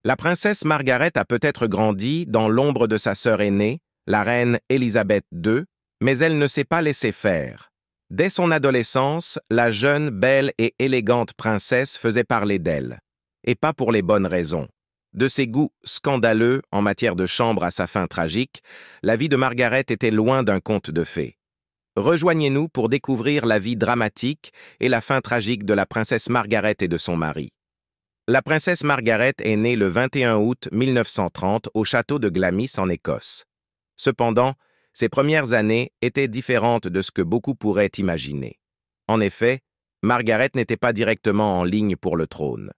La princesse Margaret a peut-être grandi dans l'ombre de sa sœur aînée, la reine Élisabeth II, mais elle ne s'est pas laissée faire. Dès son adolescence, la jeune, belle et élégante princesse faisait parler d'elle. Et pas pour les bonnes raisons. De ses goûts scandaleux en matière de chambre à sa fin tragique, la vie de Margaret était loin d'un conte de fées. Rejoignez-nous pour découvrir la vie dramatique et la fin tragique de la princesse Margaret et de son mari. La princesse Margaret est née le 21 août 1930 au château de Glamis en Écosse. Cependant, ses premières années étaient différentes de ce que beaucoup pourraient imaginer. En effet, Margaret n'était pas directement en ligne pour le trône.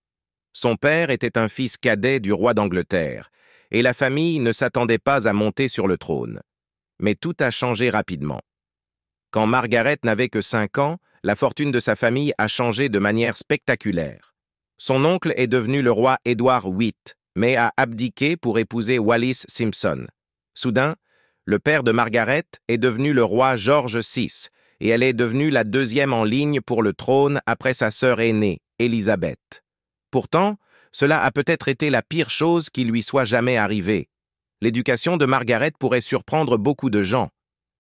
Son père était un fils cadet du roi d'Angleterre, et la famille ne s'attendait pas à monter sur le trône. Mais tout a changé rapidement. Quand Margaret n'avait que 5 ans, la fortune de sa famille a changé de manière spectaculaire. Son oncle est devenu le roi Édouard VIII, mais a abdiqué pour épouser Wallis Simpson. Soudain, le père de Margaret est devenu le roi George VI, et elle est devenue la deuxième en ligne pour le trône après sa sœur aînée, Élisabeth. Pourtant, cela a peut-être été la pire chose qui lui soit jamais arrivée. L'éducation de Margaret pourrait surprendre beaucoup de gens.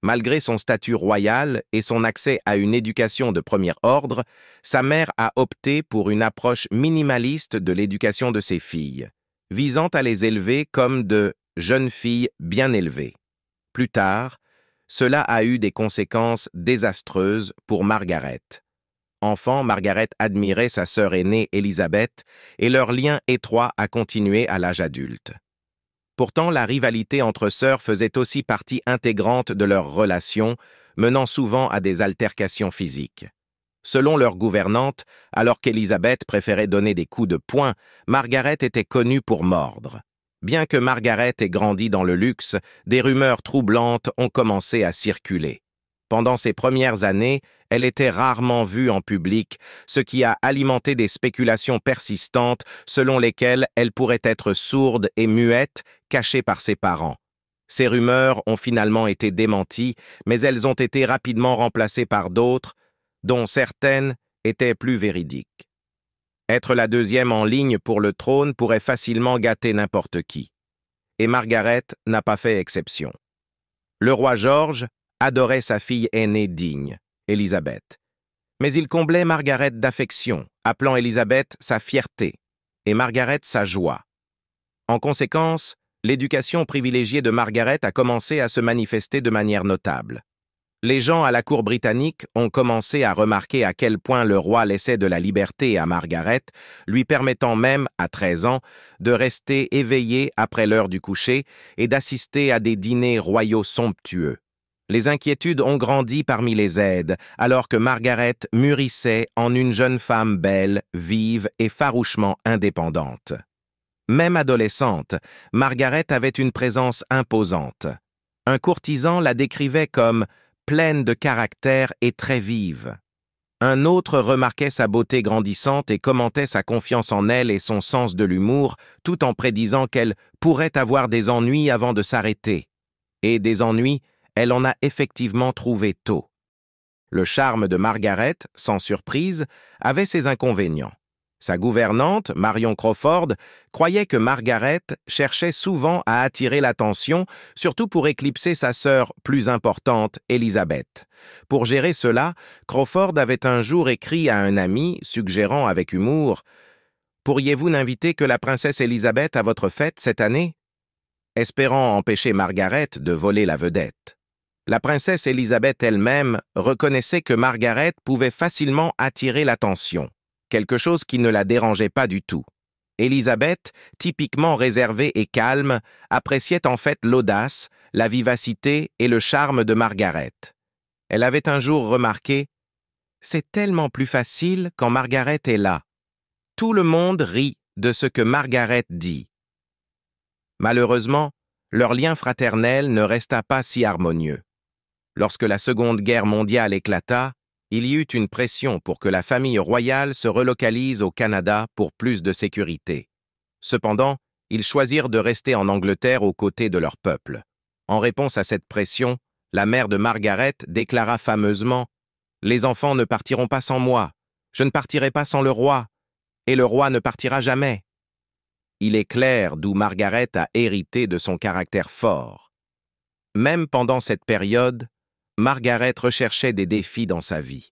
Malgré son statut royal et son accès à une éducation de premier ordre, sa mère a opté pour une approche minimaliste de l'éducation de ses filles, visant à les élever comme de jeunes filles bien élevées. Plus tard, cela a eu des conséquences désastreuses pour Margaret. Enfant, Margaret admirait sa sœur aînée Élisabeth et leur lien étroit a continué à l'âge adulte. Pourtant, la rivalité entre sœurs faisait aussi partie intégrante de leur relation, menant souvent à des altercations physiques. Selon leur gouvernante, alors qu'Élisabeth préférait donner des coups de poing, Margaret était connue pour mordre. Bien que Margaret ait grandi dans le luxe, des rumeurs troublantes ont commencé à circuler. Pendant ses premières années, elle était rarement vue en public, ce qui a alimenté des spéculations persistantes selon lesquelles elle pourrait être sourde et muette, cachée par ses parents. Ces rumeurs ont finalement été démenties, mais elles ont été rapidement remplacées par d'autres, dont certaines étaient plus véridiques. Être la deuxième en ligne pour le trône pourrait facilement gâter n'importe qui. Et Margaret n'a pas fait exception. Le roi George adorait sa fille aînée digne, Élisabeth. Mais il comblait Margaret d'affection, appelant Élisabeth sa fierté et Margaret sa joie. En conséquence, l'éducation privilégiée de Margaret a commencé à se manifester de manière notable. Les gens à la cour britannique ont commencé à remarquer à quel point le roi laissait de la liberté à Margaret, lui permettant même, à 13 ans, de rester éveillée après l'heure du coucher et d'assister à des dîners royaux somptueux. Les inquiétudes ont grandi parmi les aides, alors que Margaret mûrissait en une jeune femme belle, vive et farouchement indépendante. Même adolescente, Margaret avait une présence imposante. Un courtisan la décrivait comme pleine de caractère et très vive. Un autre remarquait sa beauté grandissante et commentait sa confiance en elle et son sens de l'humour, tout en prédisant qu'elle pourrait avoir des ennuis avant de s'arrêter. Et des ennuis, elle en a effectivement trouvé tôt. Le charme de Margaret, sans surprise, avait ses inconvénients. Sa gouvernante, Marion Crawford, croyait que Margaret cherchait souvent à attirer l'attention, surtout pour éclipser sa sœur plus importante, Élisabeth. Pour gérer cela, Crawford avait un jour écrit à un ami, suggérant avec humour « Pourriez-vous n'inviter que la princesse Élisabeth à votre fête cette année ?» espérant empêcher Margaret de voler la vedette. La princesse Élisabeth elle-même reconnaissait que Margaret pouvait facilement attirer l'attention, quelque chose qui ne la dérangeait pas du tout. Élisabeth, typiquement réservée et calme, appréciait en fait l'audace, la vivacité et le charme de Margaret. Elle avait un jour remarqué « C'est tellement plus facile quand Margaret est là. Tout le monde rit de ce que Margaret dit. » Malheureusement, leur lien fraternel ne resta pas si harmonieux. Lorsque la Seconde Guerre mondiale éclata, il y eut une pression pour que la famille royale se relocalise au Canada pour plus de sécurité. Cependant, ils choisirent de rester en Angleterre aux côtés de leur peuple. En réponse à cette pression, la mère de Margaret déclara fameusement « Les enfants ne partiront pas sans moi, je ne partirai pas sans le roi, et le roi ne partira jamais. » Il est clair d'où Margaret a hérité de son caractère fort. Même pendant cette période, Margaret recherchait des défis dans sa vie.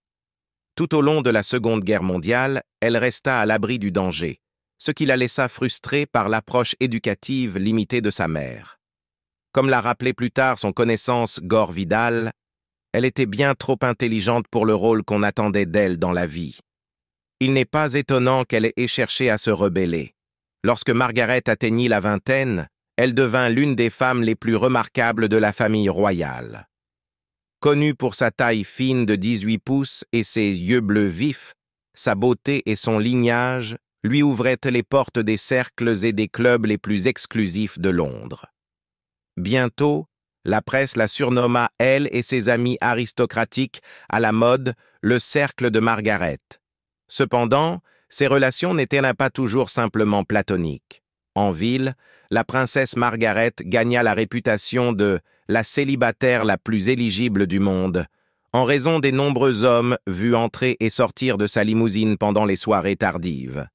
Tout au long de la Seconde Guerre mondiale, elle resta à l'abri du danger, ce qui la laissa frustrée par l'approche éducative limitée de sa mère. Comme l'a rappelé plus tard son connaissance Gore Vidal, elle était bien trop intelligente pour le rôle qu'on attendait d'elle dans la vie. Il n'est pas étonnant qu'elle ait cherché à se rebeller. Lorsque Margaret atteignit la vingtaine, elle devint l'une des femmes les plus remarquables de la famille royale. Connue pour sa taille fine de 18 pouces et ses yeux bleus vifs, sa beauté et son lignage lui ouvraient les portes des cercles et des clubs les plus exclusifs de Londres. Bientôt, la presse la surnomma, elle et ses amis aristocratiques, à la mode, le cercle de Margaret. Cependant, ces relations n'étaient pas toujours simplement platoniques. En ville, la princesse Margaret gagna la réputation de la célibataire la plus éligible du monde, en raison des nombreux hommes vus entrer et sortir de sa limousine pendant les soirées tardives.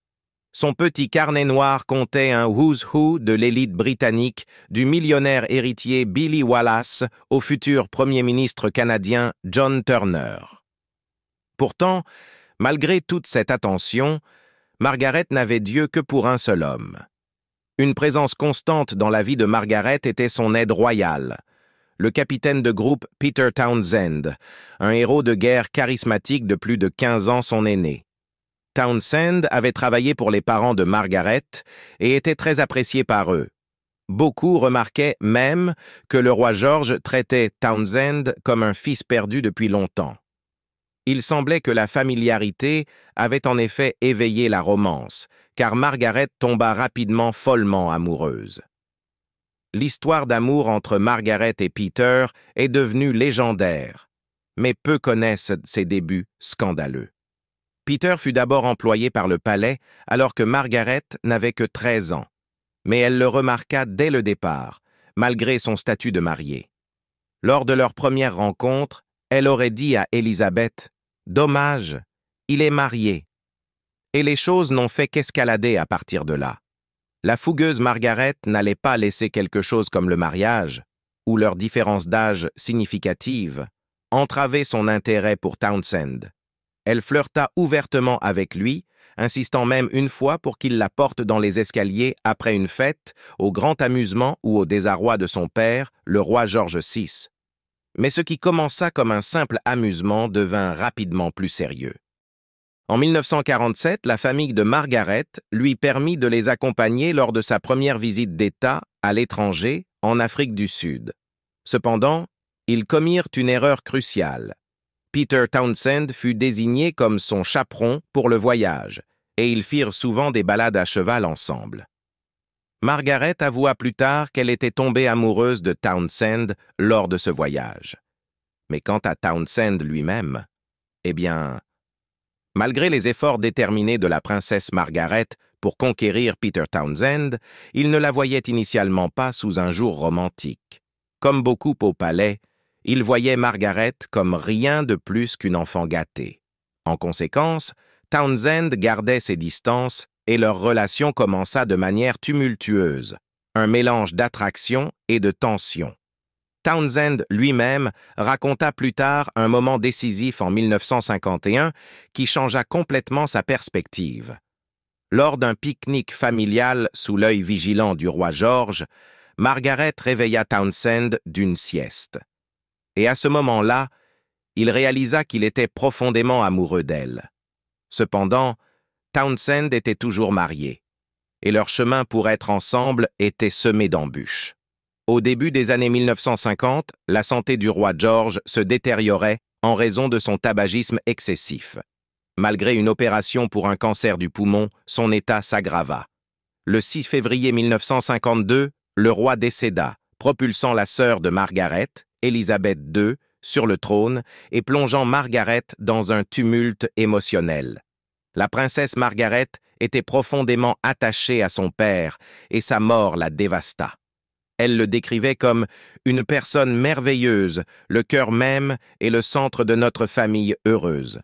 Son petit carnet noir comptait un who's who de l'élite britannique, du millionnaire héritier Billy Wallace au futur Premier ministre canadien John Turner. Pourtant, malgré toute cette attention, Margaret n'avait d'yeux que pour un seul homme. Une présence constante dans la vie de Margaret était son aide royale, le capitaine de groupe Peter Townsend, un héros de guerre charismatique de plus de 15 ans son aîné. Townsend avait travaillé pour les parents de Margaret et était très apprécié par eux. Beaucoup remarquaient même que le roi George traitait Townsend comme un fils perdu depuis longtemps. Il semblait que la familiarité avait en effet éveillé la romance, car Margaret tomba rapidement follement amoureuse. L'histoire d'amour entre Margaret et Peter est devenue légendaire, mais peu connaissent ses débuts scandaleux. Peter fut d'abord employé par le palais alors que Margaret n'avait que 13 ans, mais elle le remarqua dès le départ, malgré son statut de mariée. Lors de leur première rencontre, elle aurait dit à Élisabeth « Dommage, il est marié ». Et les choses n'ont fait qu'escalader à partir de là. La fougueuse Margaret n'allait pas laisser quelque chose comme le mariage, ou leur différence d'âge significative, entraver son intérêt pour Townsend. Elle flirta ouvertement avec lui, insistant même une fois pour qu'il la porte dans les escaliers après une fête, au grand amusement ou au désarroi de son père, le roi George VI. Mais ce qui commença comme un simple amusement devint rapidement plus sérieux. En 1947, la famille de Margaret lui permit de les accompagner lors de sa première visite d'État à l'étranger, en Afrique du Sud. Cependant, ils commirent une erreur cruciale. Peter Townsend fut désigné comme son chaperon pour le voyage, et ils firent souvent des balades à cheval ensemble. Margaret avoua plus tard qu'elle était tombée amoureuse de Townsend lors de ce voyage. Mais quant à Townsend lui-même, eh bien, malgré les efforts déterminés de la princesse Margaret pour conquérir Peter Townsend, il ne la voyait initialement pas sous un jour romantique. Comme beaucoup au palais, il voyait Margaret comme rien de plus qu'une enfant gâtée. En conséquence, Townsend gardait ses distances et leur relation commença de manière tumultueuse, un mélange d'attraction et de tension. Townsend lui-même raconta plus tard un moment décisif en 1951 qui changea complètement sa perspective. Lors d'un pique-nique familial sous l'œil vigilant du roi George, Margaret réveilla Townsend d'une sieste. Et à ce moment-là, il réalisa qu'il était profondément amoureux d'elle. Cependant, Townsend était toujours marié, et leur chemin pour être ensemble était semé d'embûches. Au début des années 1950, la santé du roi George se détériorait en raison de son tabagisme excessif. Malgré une opération pour un cancer du poumon, son état s'aggrava. Le 6 février 1952, le roi décéda, propulsant la sœur de Margaret, Élisabeth II, sur le trône et plongeant Margaret dans un tumulte émotionnel. La princesse Margaret était profondément attachée à son père et sa mort la dévasta. Elle le décrivait comme une personne merveilleuse, le cœur même et le centre de notre famille heureuse.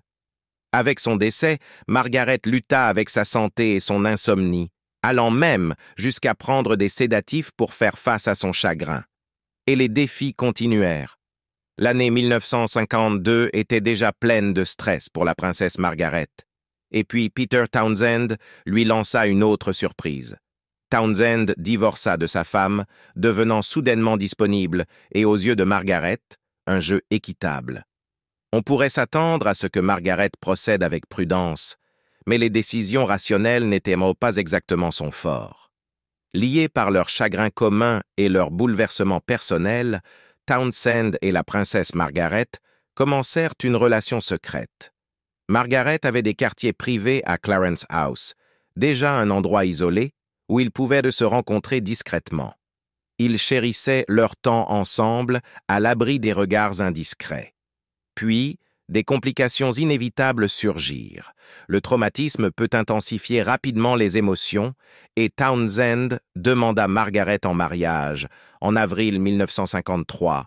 Avec son décès, Margaret lutta avec sa santé et son insomnie, allant même jusqu'à prendre des sédatifs pour faire face à son chagrin. Et les défis continuèrent. L'année 1952 était déjà pleine de stress pour la princesse Margaret. Et puis Peter Townsend lui lança une autre surprise. Townsend divorça de sa femme, devenant soudainement disponible, et aux yeux de Margaret, un jeu équitable. On pourrait s'attendre à ce que Margaret procède avec prudence, mais les décisions rationnelles n'étaient pas exactement son fort. Liés par leur chagrin commun et leur bouleversement personnel, Townsend et la princesse Margaret commencèrent une relation secrète. Margaret avait des quartiers privés à Clarence House, déjà un endroit isolé où ils pouvaient se rencontrer discrètement. Ils chérissaient leur temps ensemble à l'abri des regards indiscrets. Puis, des complications inévitables surgirent. Le traumatisme peut intensifier rapidement les émotions et Townsend demanda Margaret en mariage en avril 1953,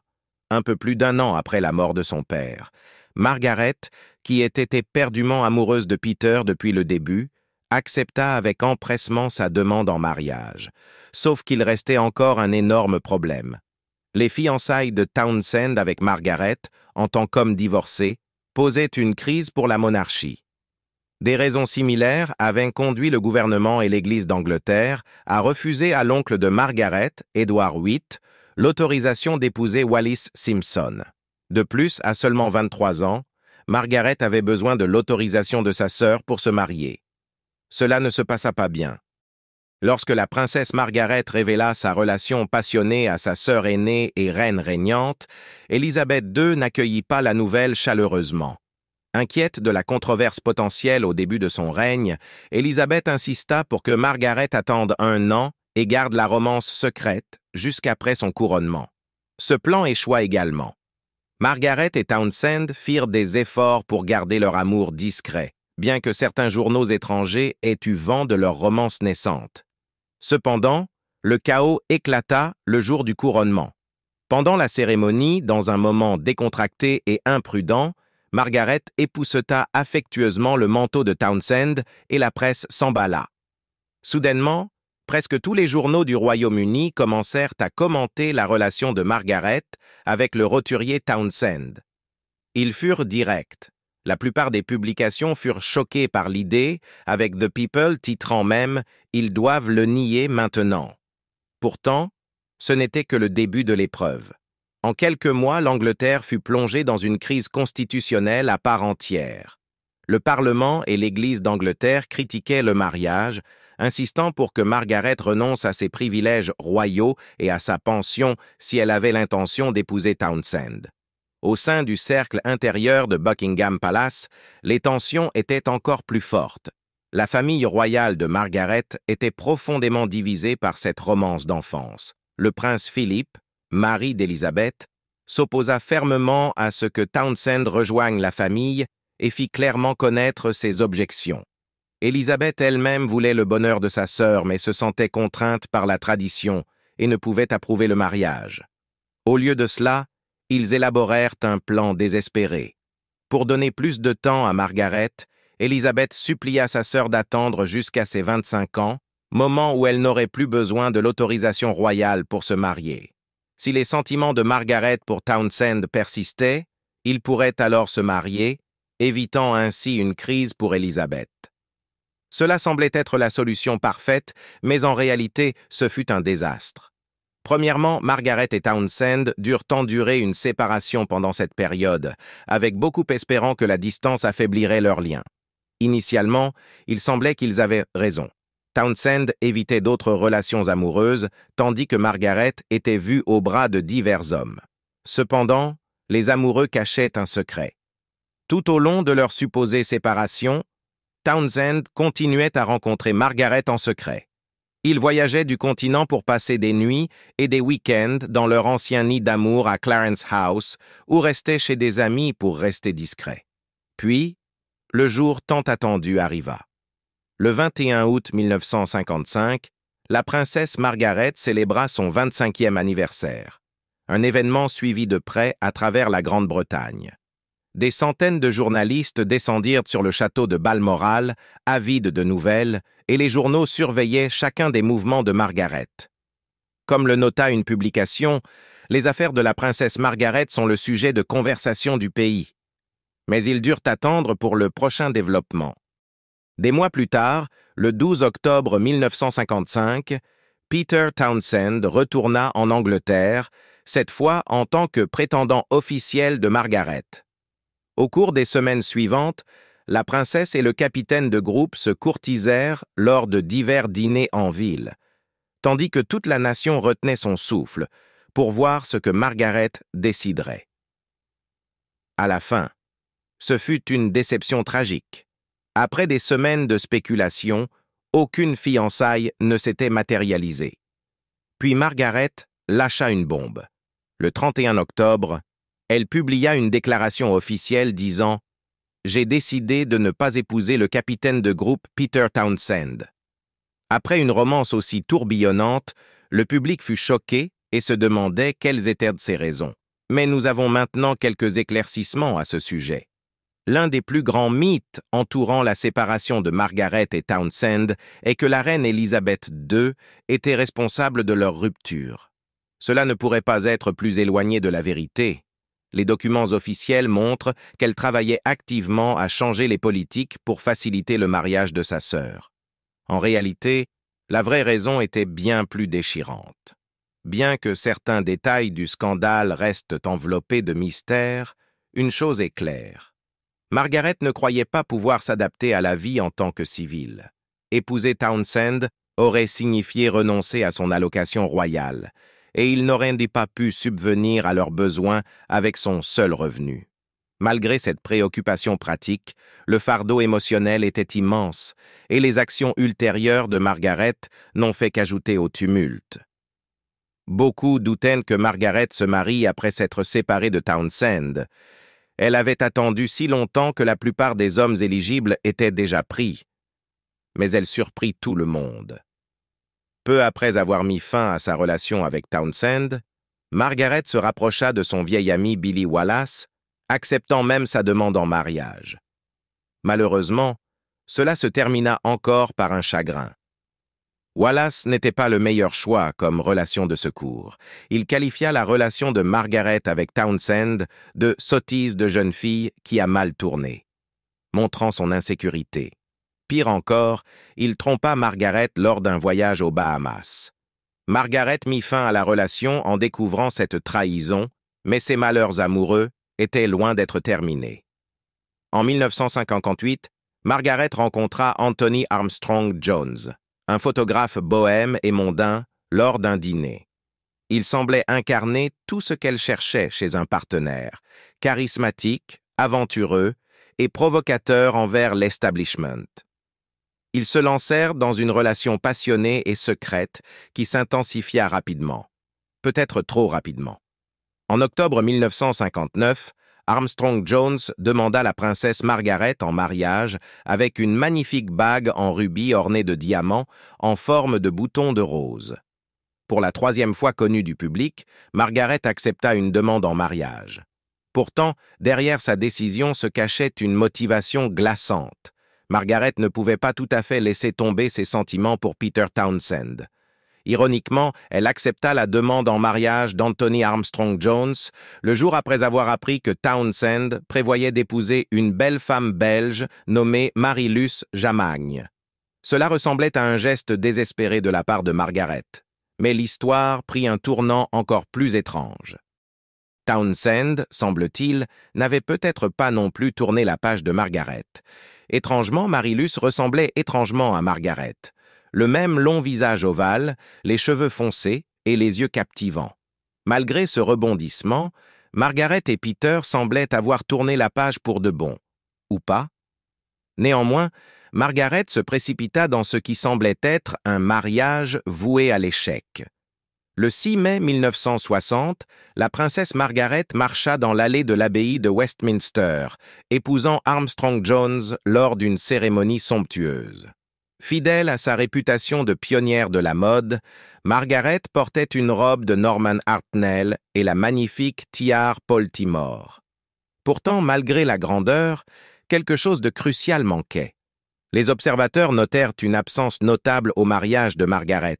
un peu plus d'un an après la mort de son père. Margaret, qui était éperdument amoureuse de Peter depuis le début, accepta avec empressement sa demande en mariage, sauf qu'il restait encore un énorme problème. Les fiançailles de Townsend avec Margaret, en tant qu'homme divorcé, posaient une crise pour la monarchie. Des raisons similaires avaient conduit le gouvernement et l'Église d'Angleterre à refuser à l'oncle de Margaret, Édouard VIII, l'autorisation d'épouser Wallis Simpson. De plus, à seulement 23 ans, Margaret avait besoin de l'autorisation de sa sœur pour se marier. Cela ne se passa pas bien. Lorsque la princesse Margaret révéla sa relation passionnée à sa sœur aînée et reine régnante, Élisabeth II n'accueillit pas la nouvelle chaleureusement. Inquiète de la controverse potentielle au début de son règne, Élisabeth insista pour que Margaret attende 1 an et garde la romance secrète jusqu'après son couronnement. Ce plan échoua également. Margaret et Townsend firent des efforts pour garder leur amour discret, bien que certains journaux étrangers aient eu vent de leur romance naissante. Cependant, le chaos éclata le jour du couronnement. Pendant la cérémonie, dans un moment décontracté et imprudent, Margaret épousseta affectueusement le manteau de Townsend et la presse s'emballa. Soudainement, presque tous les journaux du Royaume-Uni commencèrent à commenter la relation de Margaret avec le roturier Townsend. Ils furent directs. La plupart des publications furent choquées par l'idée, avec The People titrant même « Ils doivent le nier maintenant ». Pourtant, ce n'était que le début de l'épreuve. En quelques mois, l'Angleterre fut plongée dans une crise constitutionnelle à part entière. Le Parlement et l'Église d'Angleterre critiquaient le mariage, insistant pour que Margaret renonce à ses privilèges royaux et à sa pension si elle avait l'intention d'épouser Townsend. Au sein du cercle intérieur de Buckingham Palace, les tensions étaient encore plus fortes. La famille royale de Margaret était profondément divisée par cette romance d'enfance. Le prince Philippe, mari d'Élisabeth, s'opposa fermement à ce que Townsend rejoigne la famille et fit clairement connaître ses objections. Élisabeth elle-même voulait le bonheur de sa sœur, mais se sentait contrainte par la tradition et ne pouvait approuver le mariage. Au lieu de cela, ils élaborèrent un plan désespéré. Pour donner plus de temps à Margaret, Élisabeth supplia sa sœur d'attendre jusqu'à ses 25 ans, moment où elle n'aurait plus besoin de l'autorisation royale pour se marier. Si les sentiments de Margaret pour Townsend persistaient, ils pourraient alors se marier, évitant ainsi une crise pour Élisabeth. Cela semblait être la solution parfaite, mais en réalité, ce fut un désastre. Premièrement, Margaret et Townsend durent endurer une séparation pendant cette période, avec beaucoup espérant que la distance affaiblirait leurs liens. Initialement, il semblait qu'ils avaient raison. Townsend évitait d'autres relations amoureuses, tandis que Margaret était vue au bras de divers hommes. Cependant, les amoureux cachaient un secret. Tout au long de leur supposée séparation, Townsend continuait à rencontrer Margaret en secret. Ils voyageaient du continent pour passer des nuits et des week-ends dans leur ancien nid d'amour à Clarence House ou restaient chez des amis pour rester discrets. Puis, le jour tant attendu arriva. Le 21 août 1955, la princesse Margaret célébra son 25e anniversaire, un événement suivi de près à travers la Grande-Bretagne. des centaines de journalistes descendirent sur le château de Balmoral, avides de nouvelles, et les journaux surveillaient chacun des mouvements de Margaret. Comme le nota une publication, les affaires de la princesse Margaret sont le sujet de conversation du pays. Mais ils durent attendre pour le prochain développement. Des mois plus tard, le 12 octobre 1955, Peter Townsend retourna en Angleterre, cette fois en tant que prétendant officiel de Margaret. Au cours des semaines suivantes, la princesse et le capitaine de groupe se courtisèrent lors de divers dîners en ville, tandis que toute la nation retenait son souffle pour voir ce que Margaret déciderait. À la fin, ce fut une déception tragique. Après des semaines de spéculation, aucune fiançaille ne s'était matérialisée. Puis Margaret lâcha une bombe. Le 31 octobre, elle publia une déclaration officielle disant « J'ai décidé de ne pas épouser le capitaine de groupe Peter Townsend ». Après une romance aussi tourbillonnante, le public fut choqué et se demandait quelles étaient ses raisons. Mais nous avons maintenant quelques éclaircissements à ce sujet. L'un des plus grands mythes entourant la séparation de Margaret et Townsend est que la reine Élisabeth II était responsable de leur rupture. Cela ne pourrait pas être plus éloigné de la vérité. Les documents officiels montrent qu'elle travaillait activement à changer les politiques pour faciliter le mariage de sa sœur. En réalité, la vraie raison était bien plus déchirante. Bien que certains détails du scandale restent enveloppés de mystère, une chose est claire. Margaret ne croyait pas pouvoir s'adapter à la vie en tant que civile. Épouser Townsend aurait signifié renoncer à son allocation royale, et il n'aurait pas pu subvenir à leurs besoins avec son seul revenu. Malgré cette préoccupation pratique, le fardeau émotionnel était immense, et les actions ultérieures de Margaret n'ont fait qu'ajouter au tumulte. Beaucoup doutaient que Margaret se marie après s'être séparée de Townsend. Elle avait attendu si longtemps que la plupart des hommes éligibles étaient déjà pris. Mais elle surprit tout le monde. Peu après avoir mis fin à sa relation avec Townsend, Margaret se rapprocha de son vieil ami Billy Wallace, acceptant même sa demande en mariage. Malheureusement, cela se termina encore par un chagrin. Wallace n'était pas le meilleur choix comme relation de secours. Il qualifia la relation de Margaret avec Townsend de « sottise de jeune fille qui a mal tourné », montrant son insécurité. Pire encore, il trompa Margaret lors d'un voyage aux Bahamas. Margaret mit fin à la relation en découvrant cette trahison, mais ses malheurs amoureux étaient loin d'être terminés. En 1958, Margaret rencontra Anthony Armstrong Jones, un photographe bohème et mondain, lors d'un dîner. Il semblait incarner tout ce qu'elle cherchait chez un partenaire, charismatique, aventureux et provocateur envers l'establishment. Ils se lancèrent dans une relation passionnée et secrète qui s'intensifia rapidement, peut-être trop rapidement. En octobre 1959, Armstrong Jones demanda la princesse Margaret en mariage avec une magnifique bague en rubis ornée de diamants en forme de bouton de rose. Pour la troisième fois connue du public, Margaret accepta une demande en mariage. Pourtant, derrière sa décision se cachait une motivation glaçante. Margaret ne pouvait pas tout à fait laisser tomber ses sentiments pour Peter Townsend. Ironiquement, elle accepta la demande en mariage d'Anthony Armstrong Jones le jour après avoir appris que Townsend prévoyait d'épouser une belle femme belge nommée Marie-Luce Jamagne. Cela ressemblait à un geste désespéré de la part de Margaret, mais l'histoire prit un tournant encore plus étrange. Townsend, semble-t-il, n'avait peut-être pas non plus tourné la page de Margaret. Étrangement, Marie-Luce ressemblait étrangement à Margaret. Le même long visage ovale, les cheveux foncés et les yeux captivants. Malgré ce rebondissement, Margaret et Peter semblaient avoir tourné la page pour de bon. Ou pas? Néanmoins, Margaret se précipita dans ce qui semblait être un mariage voué à l'échec. Le 6 mai 1960, la princesse Margaret marcha dans l'allée de l'abbaye de Westminster, épousant Armstrong Jones lors d'une cérémonie somptueuse. Fidèle à sa réputation de pionnière de la mode, Margaret portait une robe de Norman Hartnell et la magnifique tiare Poltimore. Pourtant, malgré la grandeur, quelque chose de crucial manquait. Les observateurs notèrent une absence notable au mariage de Margaret.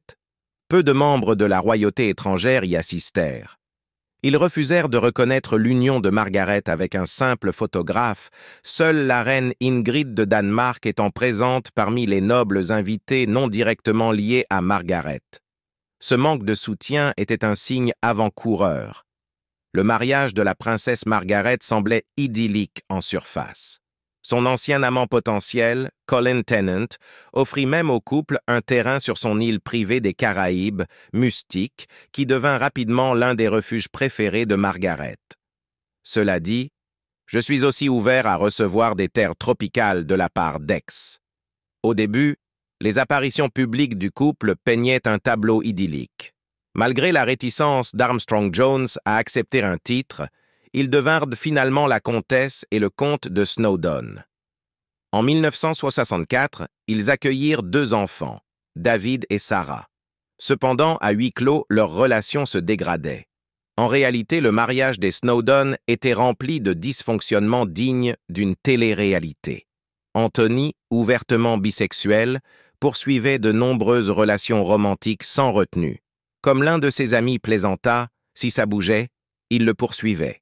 Peu de membres de la royauté étrangère y assistèrent. Ils refusèrent de reconnaître l'union de Margaret avec un simple photographe, seule la reine Ingrid de Danemark étant présente parmi les nobles invités non directement liés à Margaret. Ce manque de soutien était un signe avant-coureur. Le mariage de la princesse Margaret semblait idyllique en surface. Son ancien amant potentiel, Colin Tennant, offrit même au couple un terrain sur son île privée des Caraïbes, Mustique, qui devint rapidement l'un des refuges préférés de Margaret. Cela dit, je suis aussi ouvert à recevoir des terres tropicales de la part d'Aix. Au début, les apparitions publiques du couple peignaient un tableau idyllique. Malgré la réticence d'Armstrong Jones à accepter un titre, ils devinrent finalement la comtesse et le comte de Snowdon. En 1964, ils accueillirent 2 enfants, David et Sarah. Cependant, à huis clos, leur relation se dégradait. En réalité, le mariage des Snowdon était rempli de dysfonctionnements dignes d'une télé-réalité. Anthony, ouvertement bisexuel, poursuivait de nombreuses relations romantiques sans retenue. Comme l'un de ses amis plaisanta, si ça bougeait, il le poursuivait.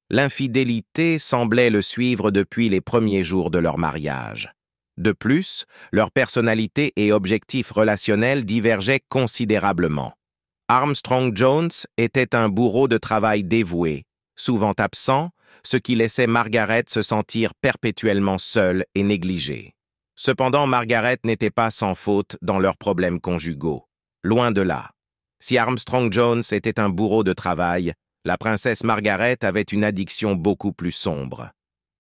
L'infidélité semblait le suivre depuis les premiers jours de leur mariage. De plus, leurs personnalités et objectifs relationnels divergeaient considérablement. Armstrong Jones était un bourreau de travail dévoué, souvent absent, ce qui laissait Margaret se sentir perpétuellement seule et négligée. Cependant, Margaret n'était pas sans faute dans leurs problèmes conjugaux. Loin de là. Si Armstrong Jones était un bourreau de travail, la princesse Margaret avait une addiction beaucoup plus sombre.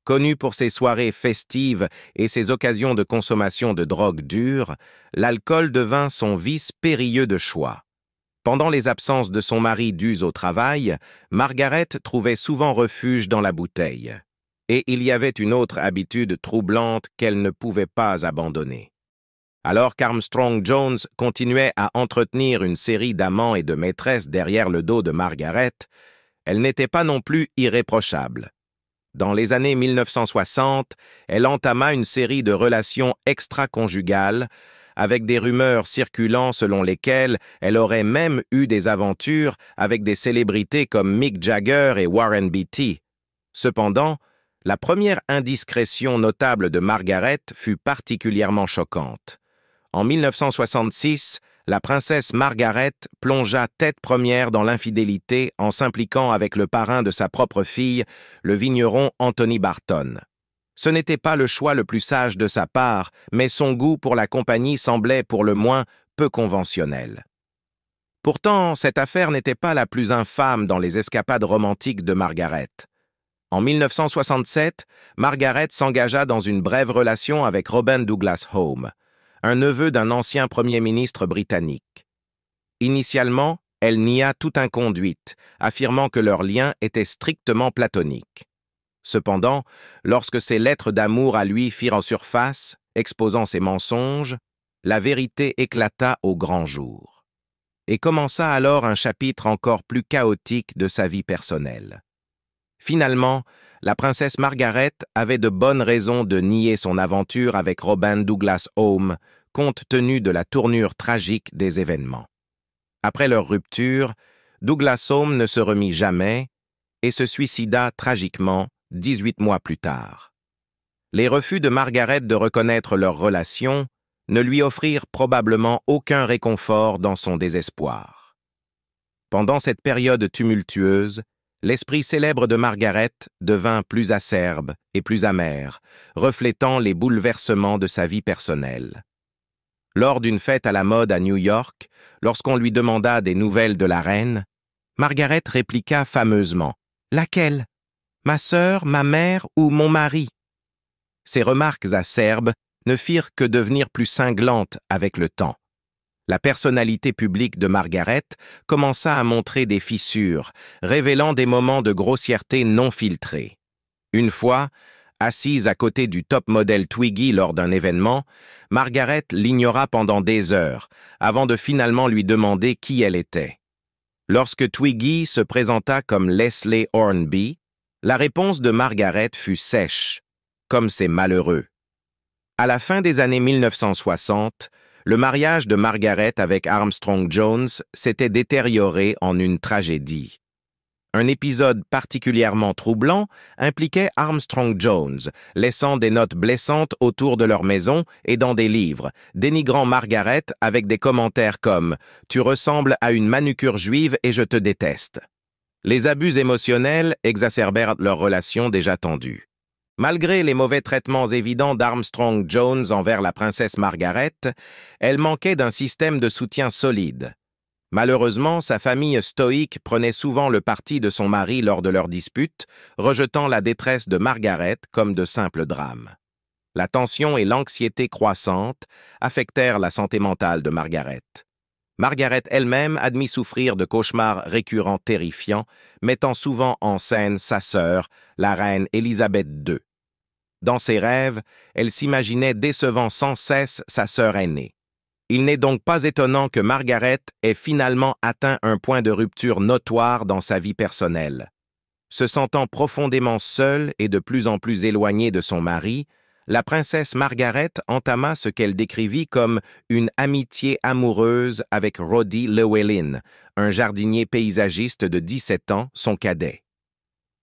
Connue pour ses soirées festives et ses occasions de consommation de drogues dures, l'alcool devint son vice périlleux de choix. Pendant les absences de son mari dues au travail, Margaret trouvait souvent refuge dans la bouteille. Et il y avait une autre habitude troublante qu'elle ne pouvait pas abandonner. Alors qu'Armstrong Jones continuait à entretenir une série d'amants et de maîtresses derrière le dos de Margaret, elle n'était pas non plus irréprochable. Dans les années 1960, elle entama une série de relations extra-conjugales, avec des rumeurs circulant selon lesquelles elle aurait même eu des aventures avec des célébrités comme Mick Jagger et Warren Beatty. Cependant, la première indiscrétion notable de Margaret fut particulièrement choquante. En 1966, la princesse Margaret plongea tête première dans l'infidélité en s'impliquant avec le parrain de sa propre fille, le vigneron Anthony Barton. Ce n'était pas le choix le plus sage de sa part, mais son goût pour la compagnie semblait pour le moins peu conventionnel. Pourtant, cette affaire n'était pas la plus infâme dans les escapades romantiques de Margaret. En 1967, Margaret s'engagea dans une brève relation avec Robin Douglas Home, un neveu d'un ancien premier ministre britannique. Initialement, elle nia toute inconduite, affirmant que leur lien était strictement platonique. Cependant, lorsque ses lettres d'amour à lui firent en surface, exposant ses mensonges, la vérité éclata au grand jour. Et commença alors un chapitre encore plus chaotique de sa vie personnelle. Finalement, la princesse Margaret avait de bonnes raisons de nier son aventure avec Robin Douglas Home, compte tenu de la tournure tragique des événements. Après leur rupture, Douglas Home ne se remit jamais et se suicida tragiquement 18 mois plus tard. Les refus de Margaret de reconnaître leur relation ne lui offrirent probablement aucun réconfort dans son désespoir. Pendant cette période tumultueuse, l'esprit célèbre de Margaret devint plus acerbe et plus amer, reflétant les bouleversements de sa vie personnelle. Lors d'une fête à la mode à New York, lorsqu'on lui demanda des nouvelles de la reine, Margaret répliqua fameusement « Laquelle ? Ma sœur, ma mère ou mon mari ?» Ces remarques acerbes ne firent que devenir plus cinglantes avec le temps. La personnalité publique de Margaret commença à montrer des fissures, révélant des moments de grossièreté non filtrés. Une fois, assise à côté du top modèle Twiggy lors d'un événement, Margaret l'ignora pendant des heures, avant de finalement lui demander qui elle était. Lorsque Twiggy se présenta comme Leslie Hornby, La réponse de Margaret fut sèche, comme c'est malheureux. À la fin des années 1960, le mariage de Margaret avec Armstrong Jones s'était détérioré en une tragédie. Un épisode particulièrement troublant impliquait Armstrong Jones, laissant des notes blessantes autour de leur maison et dans des livres, dénigrant Margaret avec des commentaires comme « Tu ressembles à une manucure juive et je te déteste ». Les abus émotionnels exacerbèrent leur relation déjà tendue. Malgré les mauvais traitements évidents d'Armstrong Jones envers la princesse Margaret, elle manquait d'un système de soutien solide. Malheureusement, sa famille stoïque prenait souvent le parti de son mari lors de leurs disputes, rejetant la détresse de Margaret comme de simples drames. La tension et l'anxiété croissantes affectèrent la santé mentale de Margaret. Margaret elle-même admit souffrir de cauchemars récurrents terrifiants, mettant souvent en scène sa sœur, la reine Élisabeth II. Dans ses rêves, elle s'imaginait décevant sans cesse sa sœur aînée. Il n'est donc pas étonnant que Margaret ait finalement atteint un point de rupture notoire dans sa vie personnelle. Se sentant profondément seule et de plus en plus éloignée de son mari, la princesse Margaret entama ce qu'elle décrivit comme une amitié amoureuse avec Roddy Llewellyn, un jardinier paysagiste de 17 ans, son cadet.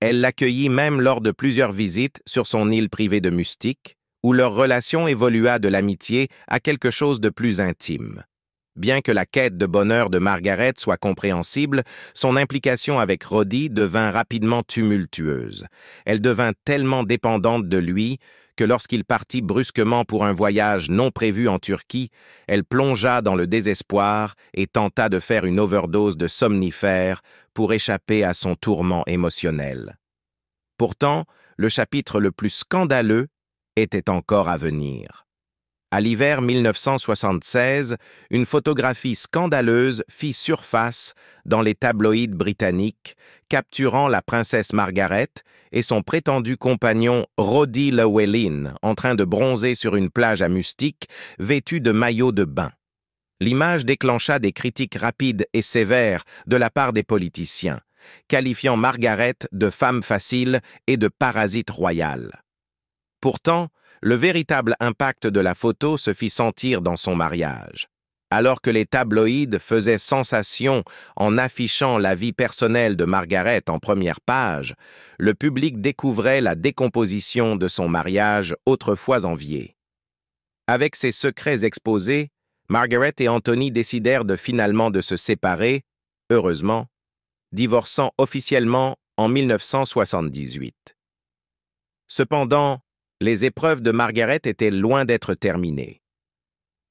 Elle l'accueillit même lors de plusieurs visites sur son île privée de Mustique, où leur relation évolua de l'amitié à quelque chose de plus intime. Bien que la quête de bonheur de Margaret soit compréhensible, son implication avec Roddy devint rapidement tumultueuse. Elle devint tellement dépendante de lui que lorsqu'il partit brusquement pour un voyage non prévu en Turquie, elle plongea dans le désespoir et tenta de faire une overdose de somnifères pour échapper à son tourment émotionnel. Pourtant, le chapitre le plus scandaleux était encore à venir. À l'hiver 1976, une photographie scandaleuse fit surface dans les tabloïds britanniques, capturant la princesse Margaret et son prétendu compagnon Roddy Llewellyn en train de bronzer sur une plage à Mustique, vêtus de maillots de bain. L'image déclencha des critiques rapides et sévères de la part des politiciens, qualifiant Margaret de femme facile et de parasite royale. Pourtant, le véritable impact de la photo se fit sentir dans son mariage. Alors que les tabloïds faisaient sensation en affichant la vie personnelle de Margaret en première page, le public découvrait la décomposition de son mariage autrefois envié. Avec ses secrets exposés, Margaret et Anthony décidèrent finalement de se séparer, heureusement, divorçant officiellement en 1978. Cependant, les épreuves de Margaret étaient loin d'être terminées.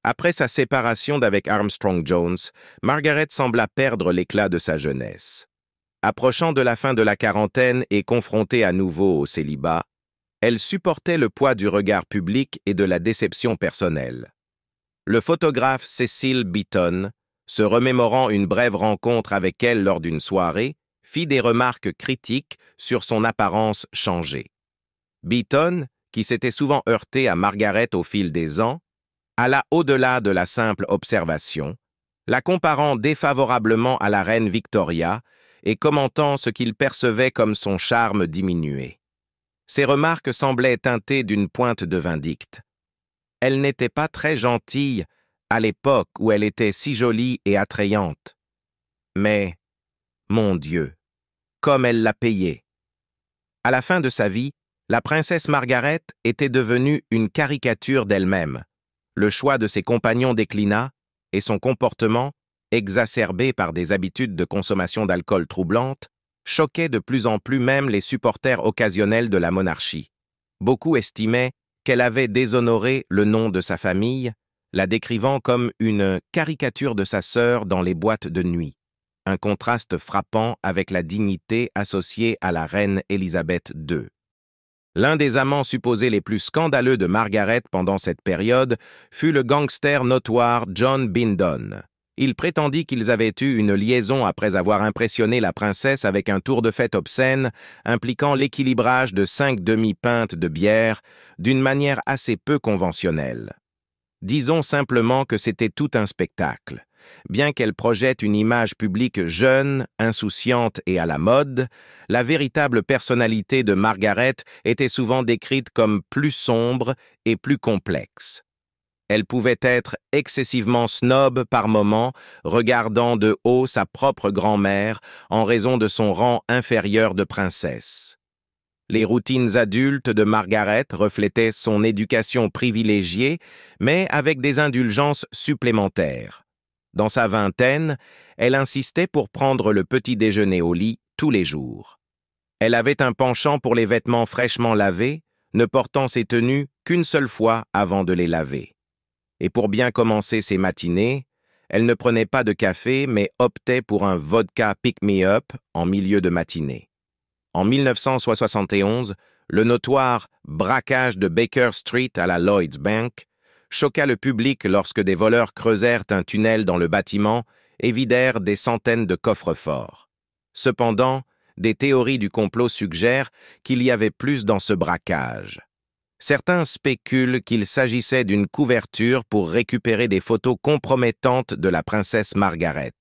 Après sa séparation d'avec Armstrong Jones, Margaret sembla perdre l'éclat de sa jeunesse. Approchant de la fin de la quarantaine et confrontée à nouveau au célibat, elle supportait le poids du regard public et de la déception personnelle. Le photographe Cecil Beaton, se remémorant une brève rencontre avec elle lors d'une soirée, fit des remarques critiques sur son apparence changée. Beaton, qui s'était souvent heurté à Margaret au fil des ans, alla au-delà de la simple observation, la comparant défavorablement à la reine Victoria et commentant ce qu'il percevait comme son charme diminué. Ces remarques semblaient teintées d'une pointe de vindicte. Elle n'était pas très gentille à l'époque où elle était si jolie et attrayante. Mais, mon Dieu, comme elle l'a payé. À la fin de sa vie, la princesse Margaret était devenue une caricature d'elle-même. Le choix de ses compagnons déclina et son comportement, exacerbé par des habitudes de consommation d'alcool troublantes, choquait de plus en plus même les supporters occasionnels de la monarchie. Beaucoup estimaient qu'elle avait déshonoré le nom de sa famille, la décrivant comme une caricature de sa sœur dans les boîtes de nuit, un contraste frappant avec la dignité associée à la reine Élisabeth II. L'un des amants supposés les plus scandaleux de Margaret pendant cette période fut le gangster notoire John Bindon. Il prétendit qu'ils avaient eu une liaison après avoir impressionné la princesse avec un tour de fête obscène impliquant l'équilibrage de 5 demi-pintes de bière d'une manière assez peu conventionnelle. Disons simplement que c'était tout un spectacle. bien qu'elle projette une image publique jeune, insouciante et à la mode, la véritable personnalité de Margaret était souvent décrite comme plus sombre et plus complexe. Elle pouvait être excessivement snob par moments, regardant de haut sa propre grand-mère en raison de son rang inférieur de princesse. Les routines adultes de Margaret reflétaient son éducation privilégiée, mais avec des indulgences supplémentaires. Dans sa vingtaine, elle insistait pour prendre le petit déjeuner au lit tous les jours. Elle avait un penchant pour les vêtements fraîchement lavés, ne portant ses tenues qu'une seule fois avant de les laver. Et pour bien commencer ses matinées, elle ne prenait pas de café, mais optait pour un vodka pick-me-up en milieu de matinée. En 1971, le notoire braquage de Baker Street à la Lloyds Bank choqua le public lorsque des voleurs creusèrent un tunnel dans le bâtiment et vidèrent des centaines de coffres-forts. Cependant, des théories du complot suggèrent qu'il y avait plus dans ce braquage. Certains spéculent qu'il s'agissait d'une couverture pour récupérer des photos compromettantes de la princesse Margaret.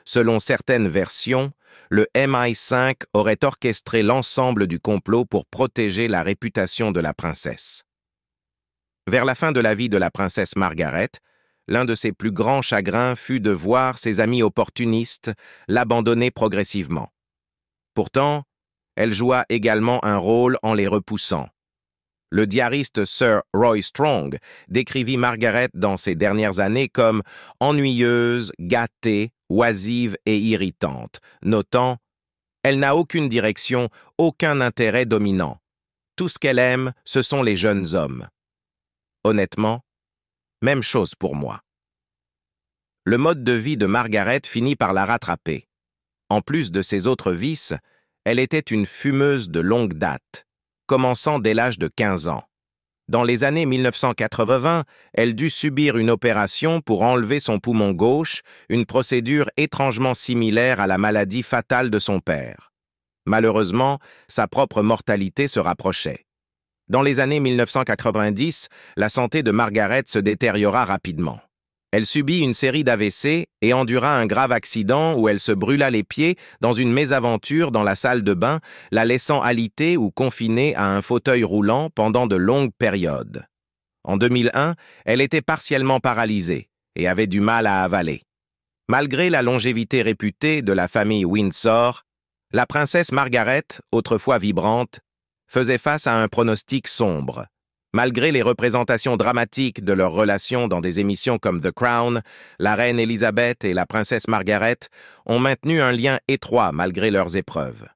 Selon certaines versions, le MI5 aurait orchestré l'ensemble du complot pour protéger la réputation de la princesse. Vers la fin de la vie de la princesse Margaret, l'un de ses plus grands chagrins fut de voir ses amis opportunistes l'abandonner progressivement. Pourtant, elle joua également un rôle en les repoussant. Le diariste Sir Roy Strong décrivit Margaret dans ses dernières années comme ennuyeuse, gâtée, oisive et irritante, notant « Elle n'a aucune direction, aucun intérêt dominant. Tout ce qu'elle aime, ce sont les jeunes hommes. » Honnêtement, même chose pour moi. Le mode de vie de Margaret finit par la rattraper. En plus de ses autres vices, elle était une fumeuse de longue date, commençant dès l'âge de 15 ans. Dans les années 1980, elle dut subir une opération pour enlever son poumon gauche, une procédure étrangement similaire à la maladie fatale de son père. Malheureusement, sa propre mortalité se rapprochait. Dans les années 1990, la santé de Margaret se détériora rapidement. Elle subit une série d'AVC et endura un grave accident où elle se brûla les pieds dans une mésaventure dans la salle de bain, la laissant alitée ou confinée à un fauteuil roulant pendant de longues périodes. En 2001, elle était partiellement paralysée et avait du mal à avaler. Malgré la longévité réputée de la famille Windsor, la princesse Margaret, autrefois vibrante, faisait face à un pronostic sombre. Malgré les représentations dramatiques de leur relation dans des émissions comme The Crown, la reine Elisabeth et la princesse Margaret ont maintenu un lien étroit malgré leurs épreuves.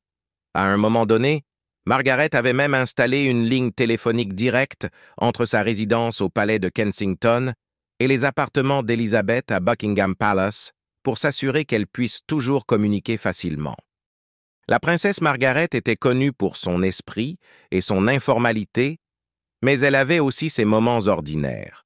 À un moment donné, Margaret avait même installé une ligne téléphonique directe entre sa résidence au palais de Kensington et les appartements d'Elisabeth à Buckingham Palace pour s'assurer qu'elle puisse toujours communiquer facilement. La princesse Margaret était connue pour son esprit et son informalité, mais elle avait aussi ses moments ordinaires.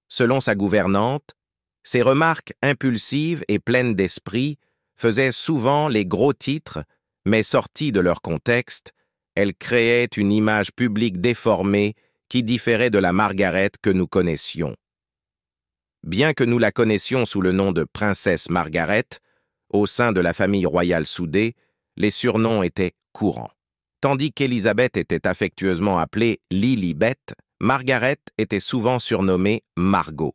Selon sa gouvernante, ses remarques impulsives et pleines d'esprit faisaient souvent les gros titres, mais sorties de leur contexte, elle créait une image publique déformée qui différait de la Margaret que nous connaissions. Bien que nous la connaissions sous le nom de princesse Margaret, au sein de la famille royale soudée, les surnoms étaient courants. Tandis qu'Élisabeth était affectueusement appelée Lilibet, Margaret était souvent surnommée Margot.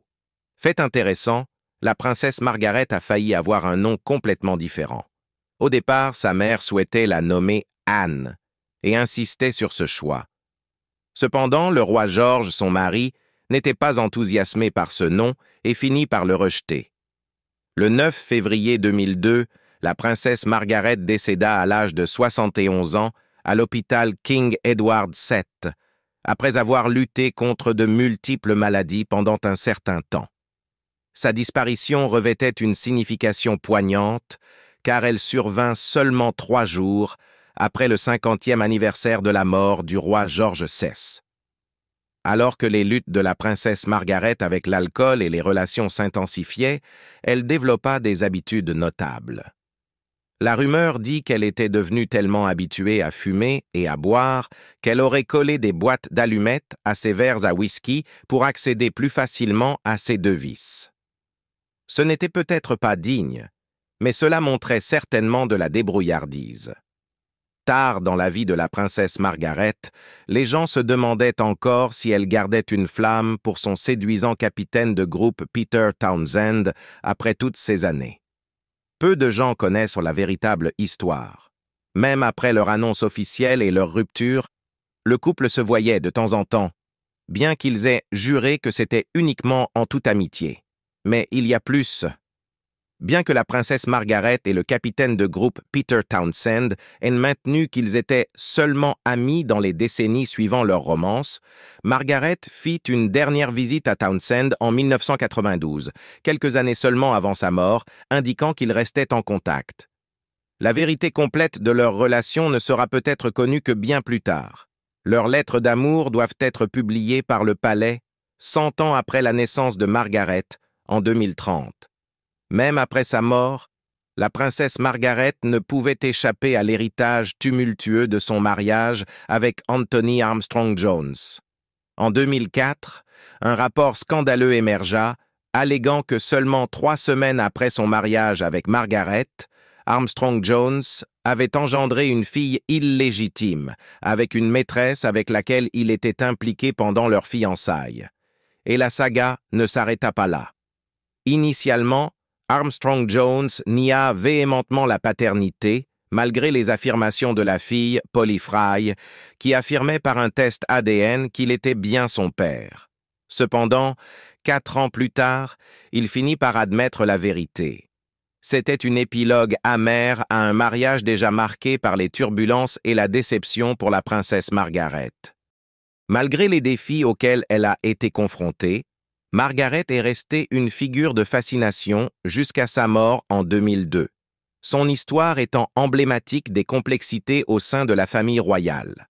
Fait intéressant, la princesse Margaret a failli avoir un nom complètement différent. Au départ, sa mère souhaitait la nommer Anne et insistait sur ce choix. Cependant, le roi George, son mari, n'était pas enthousiasmé par ce nom et finit par le rejeter. Le 9 février 2002, la princesse Margaret décéda à l'âge de 71 ans à l'hôpital King Edward VII, après avoir lutté contre de multiples maladies pendant un certain temps. Sa disparition revêtait une signification poignante, car elle survint seulement 3 jours après le 50e anniversaire de la mort du roi George VI. Alors que les luttes de la princesse Margaret avec l'alcool et les relations s'intensifiaient, elle développa des habitudes notables. La rumeur dit qu'elle était devenue tellement habituée à fumer et à boire qu'elle aurait collé des boîtes d'allumettes à ses verres à whisky pour accéder plus facilement à ses 2 vices. Ce n'était peut-être pas digne, mais cela montrait certainement de la débrouillardise. Tard dans la vie de la princesse Margaret, les gens se demandaient encore si elle gardait une flamme pour son séduisant capitaine de groupe Peter Townsend après toutes ces années. Peu de gens connaissent la véritable histoire. Même après leur annonce officielle et leur rupture, le couple se voyait de temps en temps, bien qu'ils aient juré que c'était uniquement en toute amitié. Mais il y a plus. Bien que la princesse Margaret et le capitaine de groupe Peter Townsend aient maintenu qu'ils étaient seulement amis dans les décennies suivant leur romance, Margaret fit une dernière visite à Townsend en 1992, quelques années seulement avant sa mort, indiquant qu'ils restaient en contact. La vérité complète de leur relation ne sera peut-être connue que bien plus tard. Leurs lettres d'amour doivent être publiées par le palais 100 ans après la naissance de Margaret, en 2030. Même après sa mort, la princesse Margaret ne pouvait échapper à l'héritage tumultueux de son mariage avec Anthony Armstrong-Jones. En 2004, un rapport scandaleux émergea, alléguant que seulement 3 semaines après son mariage avec Margaret, Armstrong-Jones avait engendré une fille illégitime, avec une maîtresse avec laquelle il était impliqué pendant leur fiançailles. Et la saga ne s'arrêta pas là. Initialement, Armstrong-Jones nia véhémentement la paternité, malgré les affirmations de la fille, Polly Fry, qui affirmait par un test ADN qu'il était bien son père. Cependant, 4 ans plus tard, il finit par admettre la vérité. C'était une épilogue amère à un mariage déjà marqué par les turbulences et la déception pour la princesse Margaret. Malgré les défis auxquels elle a été confrontée, Margaret est restée une figure de fascination jusqu'à sa mort en 2002, son histoire étant emblématique des complexités au sein de la famille royale.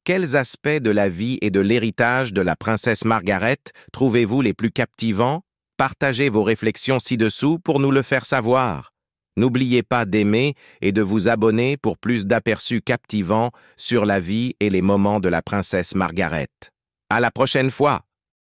Quels aspects de la vie et de l'héritage de la princesse Margaret trouvez-vous les plus captivants? Partagez vos réflexions ci-dessous pour nous le faire savoir. N'oubliez pas d'aimer et de vous abonner pour plus d'aperçus captivants sur la vie et les moments de la princesse Margaret. À la prochaine fois!